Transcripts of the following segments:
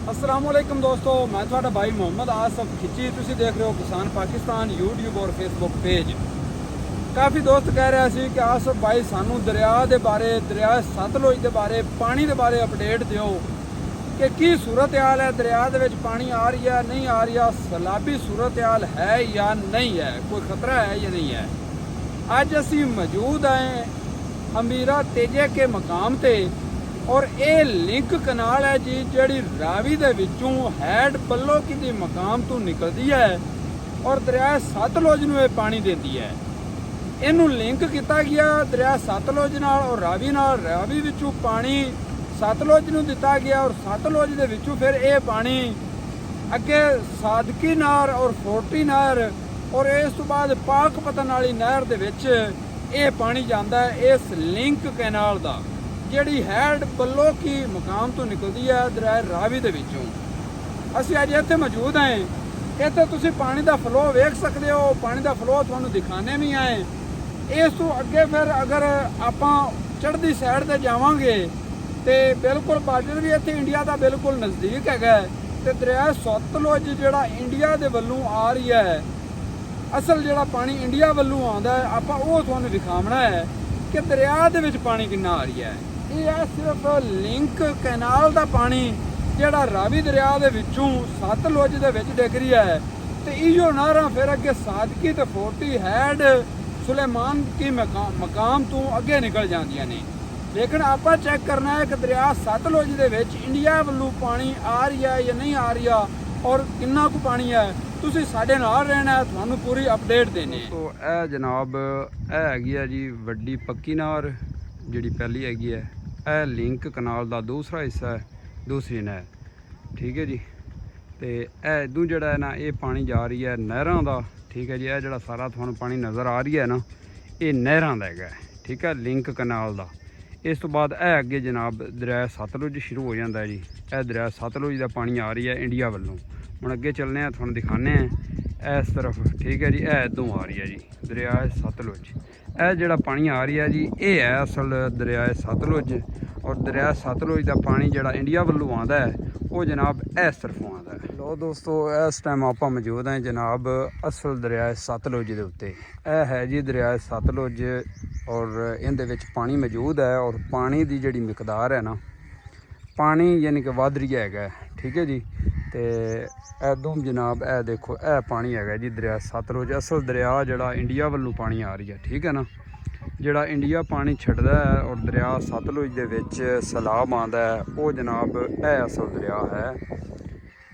अस्सलामुअलैकुम दोस्तों, मैं थोड़ा भाई मोहम्मद आसफ खिची। तुसी देख रहे हो किसान पाकिस्तान यूट्यूब और फेसबुक पेज। काफ़ी दोस्त कह रहे सी कि आसफ भाई सानू दरिया के बारे, दरिया सतलुज के बारे, पानी के बारे अपडेट दिओ कि की सूरत हाल है, दरिया के विच पानी आ रही है नहीं आ रही, सैलाबी सूरत हाल है या नहीं है, कोई खतरा है या नहीं है। अज असी मौजूद हैं अमीरा तेजे के मकाम ते और ये लिंक कनाल है जी जी रावी दे विचों हैड बल्लोकी दी मकाम तो निकलती है और दरिया सतलुज नूं ये पानी देती है। इनू लिंक किया गया दरिया सतलुज नाल और रावी नाल। रावी विचों पानी सतलुज नूं दिता गया और सतलुज दे विचों फिर ये पानी अगे सादकी नहर और फोर्टी नहर और इस तो बाद पाक पतन वाली नहर दे विच ये पानी जाता है इस लिंक कैनाल का ਜਿਹੜੀ ਹੈਡ ਬੱਲੋਕੀ ਮਕਾਮ ਤੋਂ ਨਿਕਲਦੀ ਹੈ ਦਰਿਆ ਰਾਵੀ ਦੇ ਵਿੱਚੋਂ। ਅਸੀਂ ਅੱਜ ਇੱਥੇ ਮੌਜੂਦ ਹਾਂ। ਇੱਥੇ ਤੁਸੀਂ ਪਾਣੀ ਦਾ ਫਲੋ ਵੇਖ ਸਕਦੇ ਹੋ। ਪਾਣੀ ਦਾ ਫਲੋ ਤੁਹਾਨੂੰ ਦਿਖਾਣੇ ਵੀ ਆਏ। ਇਸ ਤੋਂ ਅੱਗੇ ਫਿਰ ਅਗਰ ਆਪਾਂ ਚੜ੍ਹਦੀ ਸਾਈਡ ਤੇ ਜਾਵਾਂਗੇ ਤੇ ਬਿਲਕੁਲ ਬਾਰਡਰ ਵੀ ਇੱਥੇ ਇੰਡੀਆ ਦਾ ਬਿਲਕੁਲ ਨਜ਼ਦੀਕ ਹੈਗਾ ਤੇ ਦਰਿਆ ਸਤਲੁਜ ਜਿਹੜਾ ਇੰਡੀਆ ਦੇ ਵੱਲੋਂ ਆ ਰਹੀ ਹੈ, ਅਸਲ ਜਿਹੜਾ ਪਾਣੀ ਇੰਡੀਆ ਵੱਲੋਂ ਆਉਂਦਾ ਹੈ, ਆਪਾਂ ਉਹ ਤੁਹਾਨੂੰ ਦਿਖਾਉਣਾ ਹੈ ਕਿ ਦਰਿਆ ਦੇ ਵਿੱਚ ਪਾਣੀ ਕਿੰਨਾ ਆ ਰਿਹਾ ਹੈ। ਇਹ ਹੈ ਸਿਰਫ ਲਿੰਕ ਕੈਨਾਲ ਦਾ ਪਾਣੀ ਜਿਹੜਾ ਰਾਵੀ ਦਰਿਆ ਦੇ ਵਿੱਚੋਂ ਸਤਲੁਜ ਦੇ ਵਿੱਚ ਡਿੱਗ ਰਿਹਾ ਹੈ ਤੇ ਇਹੋ ਨਹਿਰਾਂ ਫਿਰ ਅੱਗੇ ਸਾਦਕੀ ਤੇ ਫੋਰਟੀ ਹੈਡ ਸੁਲੇਮਾਨ ਕੀ ਮਕਾਮ ਤੋਂ ਅੱਗੇ ਨਿਕਲ ਜਾਂਦੀਆਂ ਨੇ। ਲੇਕਿਨ ਆਪਾਂ ਚੈੱਕ ਕਰਨਾ ਹੈ ਕਿ ਦਰਿਆ ਸਤਲੁਜ ਦੇ ਵਿੱਚ ਇੰਡੀਆ ਵੱਲੋਂ ਪਾਣੀ ਆ ਰਿਹਾ ਜਾਂ ਨਹੀਂ ਆ ਰਿਹਾ ਔਰ ਕਿੰਨਾ ਕੁ ਪਾਣੀ ਹੈ। ਤੁਸੀਂ ਸਾਡੇ ਨਾਲ ਰਹਿਣਾ ਹੈ, ਤੁਹਾਨੂੰ ਪੂਰੀ ਅਪਡੇਟ ਦੇਣੀ ਹੈ। ਸੋ ਇਹ ਜਨਾਬ ਇਹ ਹੈਗੀ ਹੈ ਜੀ ਵੱਡੀ ਪੱਕੀ ਨਹਿਰ ਜਿਹੜੀ ਪਹਿਲੀ ਹੈਗੀ ਹੈ। ਇਹ ਲਿੰਕ ਕਨਾਲ ਦਾ ਦੂਸਰਾ ਹਿੱਸਾ ਹੈ, ਦੂਸਰੀ ਨਹਿਰ, ਠੀਕ ਹੈ ਜੀ। ਤੇ ਇਹ ਇਦੋਂ ਜਿਹੜਾ ਹੈ ਨਾ ਇਹ ਪਾਣੀ ਜਾ ਰਹੀ ਹੈ ਨਹਿਰਾਂ ਦਾ, ਠੀਕ ਹੈ ਜੀ। ਇਹ ਜਿਹੜਾ ਸਾਰਾ ਤੁਹਾਨੂੰ ਪਾਣੀ ਨਜ਼ਰ ਆ ਰਹੀ ਹੈ ਨਾ ਇਹ ਨਹਿਰਾਂ ਦਾ ਹੈਗਾ, ਠੀਕ ਹੈ, ਲਿੰਕ ਕਨਾਲ ਦਾ। ਇਸ ਤੋਂ ਬਾਅਦ ਇਹ ਅੱਗੇ ਜਨਾਬ ਦਰਿਆ ਸਤਲੁਜ ਸ਼ੁਰੂ ਹੋ ਜਾਂਦਾ ਹੈ ਜੀ। ਇਹ ਦਰਿਆ ਸਤਲੁਜ ਦਾ ਪਾਣੀ ਆ ਰਹੀ ਹੈ ਇੰਡੀਆ ਵੱਲੋਂ। ਹੁਣ ਅੱਗੇ ਚੱਲਦੇ ਹਾਂ, ਤੁਹਾਨੂੰ ਦਿਖਾਉਂਦੇ ਹਾਂ ਇਸ ਤਰਫ, ਠੀਕ ਹੈ ਜੀ। ਇਹ ਇੱਦੋਂ ਆ ਰਹੀ ਹੈ ਜੀ ਦਰਿਆ ਸਤਲੁਜ। ਇਹ ਜਿਹੜਾ ਪਾਣੀ ਆ ਰਹੀ ਹੈ ਜੀ ਇਹ ਹੈ ਅਸਲ ਦਰਿਆ ਸਤਲੁਜ। ਔਰ ਦਰਿਆ ਸਤਲੁਜ ਦਾ ਪਾਣੀ ਜਿਹੜਾ ਇੰਡੀਆ ਵੱਲੋਂ ਆਉਂਦਾ ਹੈ ਉਹ ਜਨਾਬ ਇਸ ਤਰਫੋਂ ਆਉਂਦਾ ਹੈ। ਲੋ ਦੋਸਤੋ, ਇਸ ਟਾਈਮ ਆਪਾਂ ਮੌਜੂਦ ਹਾਂ ਜਨਾਬ ਅਸਲ ਦਰਿਆ ਸਤਲੁਜ ਦੇ ਉੱਤੇ। ਇਹ ਹੈ ਜੀ ਦਰਿਆ ਸਤਲੁਜ ਔਰ ਇਹਦੇ ਵਿੱਚ ਪਾਣੀ ਮੌਜੂਦ ਹੈ ਔਰ ਪਾਣੀ ਦੀ ਜਿਹੜੀ ਮਿਕਦਾਰ ਹੈ ਨਾ, ਪਾਣੀ ਯਾਨੀ ਕਿ ਵੱਧ ਰਹੀ ਹੈਗਾ, ਠੀਕ ਹੈ ਜੀ। ਤੇ ਇਦੋਂ ਜਨਾਬ ਇਹ ਦੇਖੋ ਇਹ ਪਾਣੀ ਹੈਗਾ ਜੀ ਦਰਿਆ ਸਤਲੁਜ। ਅਸਲ ਦਰਿਆ ਜਿਹੜਾ ਇੰਡੀਆ ਵੱਲੋਂ ਪਾਣੀ ਆ ਰਹੀ ਹੈ, ਠੀਕ ਹੈ ਨਾ। ਜਿਹੜਾ ਇੰਡੀਆ ਪਾਣੀ ਛੱਡਦਾ ਹੈ ਔਰ ਦਰਿਆ ਸਤਲੁਜ ਦੇ ਵਿੱਚ ਸੈਲਾਬ ਆਉਂਦਾ ਹੈ ਉਹ ਜਨਾਬ ਇਹ ਅਸਲ ਦਰਿਆ ਹੈ।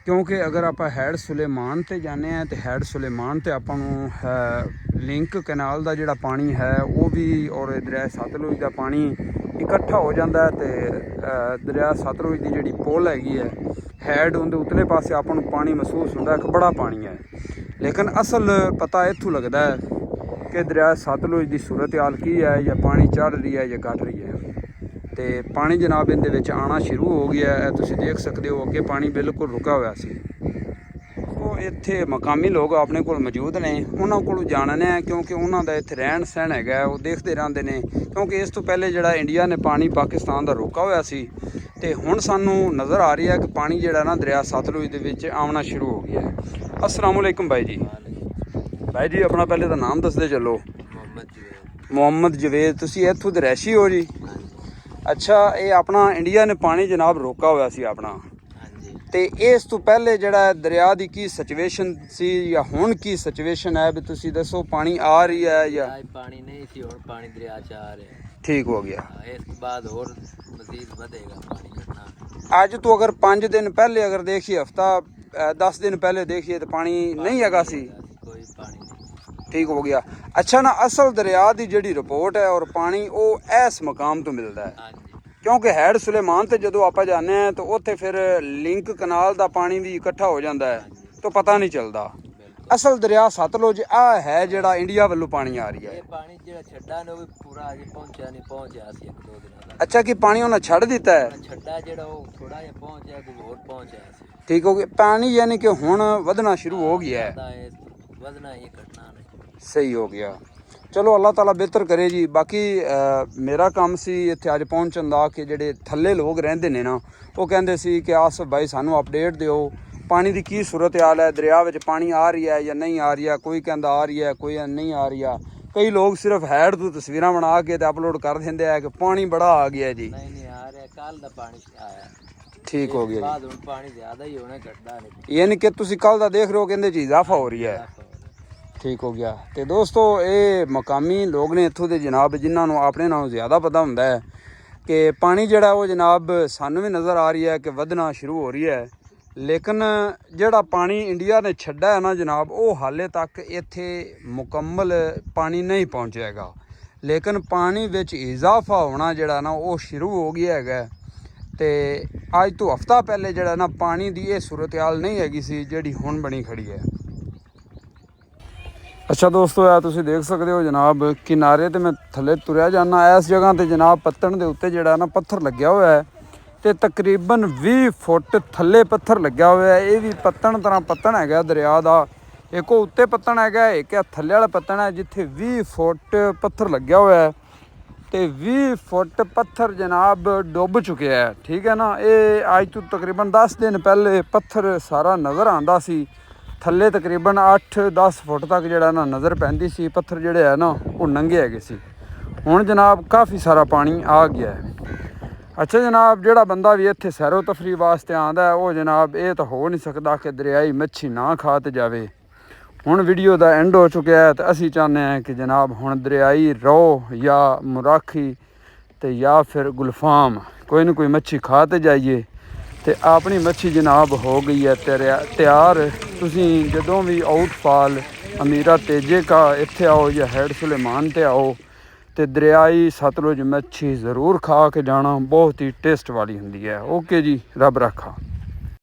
ਕਿਉਂਕਿ ਅਗਰ ਆਪਾਂ ਹੈਡ ਸੁਲੇਮਾਨ ਤੇ ਜਾਂਦੇ ਹਾਂ ਤੇ ਹੈਡ ਸੁਲੇਮਾਨ ਤੇ ਆਪਾਂ ਨੂੰ ਲਿੰਕ ਕਨਾਲ ਦਾ ਜਿਹੜਾ ਪਾਣੀ ਹੈ ਉਹ ਵੀ ਔਰ ਦਰਿਆ ਸਤਲੁਜ ਦਾ ਪਾਣੀ ਇਕੱਠਾ ਹੋ ਜਾਂਦਾ ਹੈ ਤੇ ਦਰਿਆ ਸਤਲੁਜ ਦੀ ਜਿਹੜੀ ਪੁੱਲ ਹੈਗੀ ਹੈ ਹੈਡ ਉਹਦੇ ਉਤਲੇ ਪਾਸੇ ਆਪਾਂ ਨੂੰ ਪਾਣੀ ਮਹਿਸੂਸ ਹੁੰਦਾ ਕਿ ਬੜਾ ਪਾਣੀ ਹੈ। ਲੇਕਿਨ ਅਸਲ ਪਤਾ ਇੱਥੋਂ ਲੱਗਦਾ ਹੈ ਕਿ ਦਰਿਆ ਸਤਲੁਜ ਦੀ ਸੂਰਤ ਹਾਲ ਕੀ ਹੈ, ਜਾਂ ਪਾਣੀ ਚੜ੍ਹ ਰਹੀ ਹੈ ਜਾਂ ਘਟ ਰਹੀ ਹੈ। ਤੇ ਪਾਣੀ ਜਨਾਬ ਇਹਦੇ ਵਿੱਚ ਆਉਣਾ ਸ਼ੁਰੂ ਹੋ ਗਿਆ ਹੈ। ਤੁਸੀਂ ਦੇਖ ਸਕਦੇ ਹੋ ਅੱਗੇ ਪਾਣੀ ਬਿਲਕੁਲ ਰੁਕਾ ਹੋਇਆ ਸੀ। ਉਹ ਇੱਥੇ ਮਕਾਮੀ ਲੋਕ ਆਪਣੇ ਕੋਲ ਮੌਜੂਦ ਨੇ, ਉਹਨਾਂ ਕੋਲ ਜਾਣਨਾ ਹੈ ਕਿਉਂਕਿ ਉਹਨਾਂ ਦਾ ਇੱਥੇ ਰਹਿਣ ਸਹਿਣ ਹੈਗਾ, ਉਹ ਦੇਖਦੇ ਰਹਿੰਦੇ ਨੇ। ਕਿਉਂਕਿ ਇਸ ਤੋਂ ਪਹਿਲੇ ਜਿਹੜਾ ਇੰਡੀਆ ਨੇ ਪਾਣੀ ਪਾਕਿਸਤਾਨ ਦਾ ਰੋਕਾ ਹੋਇਆ ਸੀ ਤੇ ਹੁਣ ਸਾਨੂੰ ਨਜ਼ਰ ਆ ਰਹੀ ਹੈ ਕਿ ਪਾਣੀ ਜਿਹੜਾ ਨਾ ਦਰਿਆ ਸਤਲੁਜ ਦੇ ਵਿੱਚ ਆਉਣਾ ਸ਼ੁਰੂ ਹੋ ਗਿਆ ਹੈ। अस्सलाम वालेकुम भाई जी। भाई जी अपना पहले तो नाम दसदे चलो। मोहम्मद जवेद। तुसी इत्थों दे रहशी हो जी? अच्छा, ये अपना इंडिया ने पानी जनाब रोका हुआ सी अपना, ते इस तो पहले जड़ा दरिया दी की सिचुएशन सी या हुण की सिचुएशन है भी तुसी दसो? पानी आ रही है या पानी नहीं सी, हुण पानी दरिया च आ रहा है, ठीक हो गया? इस बाद और मजीद बढ़ेगा पानी घटना। आज तो अगर 5 दिन पहले अगर देखिए, हफ्ता 10 दिन पहले देखिए तो पानी नहीं हैगा सी, कोई पानी नहीं, ठीक हो गया। अच्छा ना, असल दरिया दी जिहड़ी रिपोर्ट है और पानी वो इस मकाम तो मिलता है, क्योंकि हैड सुलेमान ते जदों आपां जाने हैं तो उत्थे फिर लिंक कनाल दा पानी भी इकट्ठा हो जाता है तो पता नहीं चलता। असल दरिया सतलुज आ है जिहड़ा इंडिया वालों पानी आ रही है। ये पानी जिहड़ा छड्डा ने वो पूरा अजे पहुंचा नहीं, पहुंचा सी 1-2 दिनों तक। अच्छा, कि पानी उन्हें छड़ दिता है? छड्डा जिहड़ा वो थोड़ा जिहा पहुंचा, कोई और पहुंचा सी, ठीक हो गया। पानी यानी कि हुण वधना शुरू हो गया है, वजना ये घटना नहीं। सही हो गया। ਚਲੋ ਅੱਲਾਹ ਤਾਲਾ ਬਿਹਤਰ ਕਰੇ ਜੀ। ਬਾਕੀ ਮੇਰਾ ਕੰਮ ਸੀ ਇੱਥੇ ਅੱਜ ਪਹੁੰਚਣ ਦਾ ਕਿ ਜਿਹੜੇ ਥੱਲੇ ਲੋਕ ਰਹਿੰਦੇ ਨੇ ਨਾ ਉਹ ਕਹਿੰਦੇ ਸੀ ਕਿ ਆਸਫ ਭਾਈ ਸਾਨੂੰ ਅਪਡੇਟ ਦਿਓ, ਪਾਣੀ ਦੀ ਕੀ ਸੂਰਤ ਹਾਲ ਹੈ, ਦਰਿਆ ਵਿੱਚ ਪਾਣੀ ਆ ਰਹੀ ਹੈ ਜਾਂ ਨਹੀਂ ਆ ਰਹੀ ਹੈ। ਕੋਈ ਕਹਿੰਦਾ ਆ ਰਹੀ ਹੈ, ਕੋਈ ਨਹੀਂ ਆ ਰਹੀ ਆ। ਕਈ ਲੋਕ ਸਿਰਫ ਹੈਡ ਤੋਂ ਤਸਵੀਰਾਂ ਬਣਾ ਕੇ ਤੇ ਅਪਲੋਡ ਕਰ ਦਿੰਦੇ ਆ ਕਿ ਪਾਣੀ ਬੜਾ ਆ ਗਿਆ ਜੀ। ਨਹੀਂ ਆ ਰਿਹਾ, ਕੱਲ ਦਾ ਪਾਣੀ ਆਇਆ, ਠੀਕ ਹੋ ਗਿਆ ਬਾਅਦ ਹੁਣ ਪਾਣੀ ਜ਼ਿਆਦਾ ਹੀ ਹੋਣਾ, ਘਟਦਾ ਨਹੀਂ। ਯਾਨੀ ਕਿ ਤੁਸੀਂ ਕੱਲ ਦਾ ਦੇਖ ਰਹੇ ਹੋ ਕਹਿੰਦੇ ਜੀ ਇਜ਼ਾਫਾ ਹੋ ਰਹੀ ਹੈ। ਠੀਕ ਹੋ ਗਿਆ। ਤੇ ਦੋਸਤੋ ਇਹ ਮਕਾਮੀ ਲੋਕ ਨੇ ਇੱਥੋਂ ਦੇ ਜਨਾਬ, ਜਿਨ੍ਹਾਂ ਨੂੰ ਆਪਣੇ ਨਾਲੋਂ ਜ਼ਿਆਦਾ ਪਤਾ ਹੁੰਦਾ ਹੈ ਕਿ ਪਾਣੀ ਜਿਹੜਾ ਉਹ ਜਨਾਬ ਸਾਨੂੰ ਵੀ ਨਜ਼ਰ ਆ ਰਹੀ ਹੈ ਕਿ ਵਧਣਾ ਸ਼ੁਰੂ ਹੋ ਰਹੀ ਹੈ, ਲੇਕਿਨ ਜਿਹੜਾ ਪਾਣੀ ਇੰਡੀਆ ਨੇ ਛੱਡਾ ਹੈ ਨਾ ਜਨਾਬ, ਉਹ ਹਾਲੇ ਤੱਕ ਇੱਥੇ ਮੁਕੰਮਲ ਪਾਣੀ ਨਹੀਂ ਪਹੁੰਚਿਆ ਹੈਗਾ। ਲੇਕਿਨ ਪਾਣੀ ਵਿੱਚ ਇਜ਼ਾਫਾ ਹੋਣਾ ਜਿਹੜਾ ਨਾ ਉਹ ਸ਼ੁਰੂ ਹੋ ਗਿਆ ਹੈਗਾ। ਤੇ ਅੱਜ ਤੋਂ ਹਫ਼ਤਾ ਪਹਿਲੇ ਜਿਹੜਾ ਨਾ ਪਾਣੀ ਦੀ ਇਹ ਸੂਰਤ ਹਾਲ ਨਹੀਂ ਹੈਗੀ ਸੀ ਜਿਹੜੀ ਹੁਣ ਬਣੀ ਖੜੀ ਹੈ। ਅੱਛਾ ਦੋਸਤੋ, ਆ ਤੁਸੀਂ ਦੇਖ ਸਕਦੇ ਹੋ ਜਨਾਬ ਕਿਨਾਰੇ ਤੇ ਮੈਂ ਥੱਲੇ ਤੁਰਿਆ ਜਾਂਦਾ। ਇਸ ਜਗ੍ਹਾ ਤੇ ਜਨਾਬ ਪੱਤਣ ਦੇ ਉੱਤੇ ਜਿਹੜਾ ਨਾ ਪੱਥਰ ਲੱਗਿਆ ਹੋਇਆ ਹੈ ਤੇ ਤਕਰੀਬਨ 20 ਫੁੱਟ ਥੱਲੇ ਪੱਥਰ ਲੱਗਿਆ ਹੋਇਆ ਹੈ। ਇਹ ਵੀ ਪੱਤਣ ਤਰ੍ਹਾਂ ਪੱਤਣ ਹੈਗਾ ਦਰਿਆ ਦਾ। ਇੱਕ ਉਹ ਉੱਤੇ ਪੱਤਣ ਹੈਗਾ, ਇੱਕ ਥੱਲੇ ਵਾਲਾ ਪੱਤਣ ਹੈ ਜਿੱਥੇ 20 ਫੁੱਟ ਪੱਥਰ ਲੱਗਿਆ ਹੋਇਆ ਹੈ ਤੇ 20 ਫੁੱਟ ਪੱਥਰ ਜਨਾਬ ਡੁੱਬ ਚੁੱਕਿਆ ਹੈ। ਠੀਕ ਹੈ ਨਾ। ਇਹ ਅੱਜ ਤੋਂ ਤਕਰੀਬਨ 10 ਦਿਨ ਪਹਿਲੇ ਪੱਥਰ ਸਾਰਾ ਨਜ਼ਰ ਆਉਂਦਾ ਸੀ। ਥੱਲੇ ਤਕਰੀਬਨ 8-10 ਫੁੱਟ ਤੱਕ ਜਿਹੜਾ ਨਾ ਨਜ਼ਰ ਪੈਂਦੀ ਸੀ। ਪੱਥਰ ਜਿਹੜੇ ਹੈ ਨਾ ਉਹ ਨੰਗੇ ਹੈਗੇ ਸੀ। ਹੁਣ ਜਨਾਬ ਕਾਫੀ ਸਾਰਾ ਪਾਣੀ ਆ ਗਿਆ ਹੈ। ਅੱਛਾ ਜਨਾਬ, ਜਿਹੜਾ ਬੰਦਾ ਵੀ ਇੱਥੇ ਸੈਰੋ ਤਫਰੀਹ ਵਾਸਤੇ ਆਉਂਦਾ ਉਹ ਜਨਾਬ ਇਹ ਤਾਂ ਹੋ ਨਹੀਂ ਸਕਦਾ ਕਿ ਦਰਿਆਈ ਮੱਛੀ ਨਾ ਖਾ ਤੇ ਜਾਵੇ। ਹੁਣ ਵੀਡੀਓ ਦਾ ਐਂਡ ਹੋ ਚੁੱਕਿਆ ਹੈ ਤੇ ਅਸੀਂ ਚਾਹੁੰਦੇ ਹਾਂ ਕਿ ਜਨਾਬ ਹੁਣ ਦਰਿਆਈ ਰੋ ਜਾਂ ਮੁਰਾਖੀ ਤੇ ਜਾਂ ਫਿਰ ਗੁਲਫਾਮ ਕੋਈ ਨਾ ਕੋਈ ਮੱਛੀ ਖਾ ਤੇ ਜਾਈਏ। ਤੇ ਆਪਣੀ ਮੱਛੀ ਜਨਾਬ ਹੋ ਗਈ ਹੈ ਤਿਆਰ। ਤੁਸੀਂ ਜਦੋਂ ਵੀ ਆਊਟਫਾਲ ਅਮੀਰਾ ਤੇਜੇ ਕਾ ਇੱਥੇ ਆਓ ਜਾਂ ਹੈਡ ਸੁਲੇਮਾਨ ਤੇ ਆਓ ਤੇ ਦਰਿਆਈ ਸਤਲੁਜ ਮੱਛੀ ਜ਼ਰੂਰ ਖਾ ਕੇ ਜਾਣਾ, ਬਹੁਤ ਹੀ ਟੇਸਟ ਵਾਲੀ ਹੁੰਦੀ ਹੈ। ਓਕੇ ਜੀ, ਰੱਬ ਰਾਖਾ।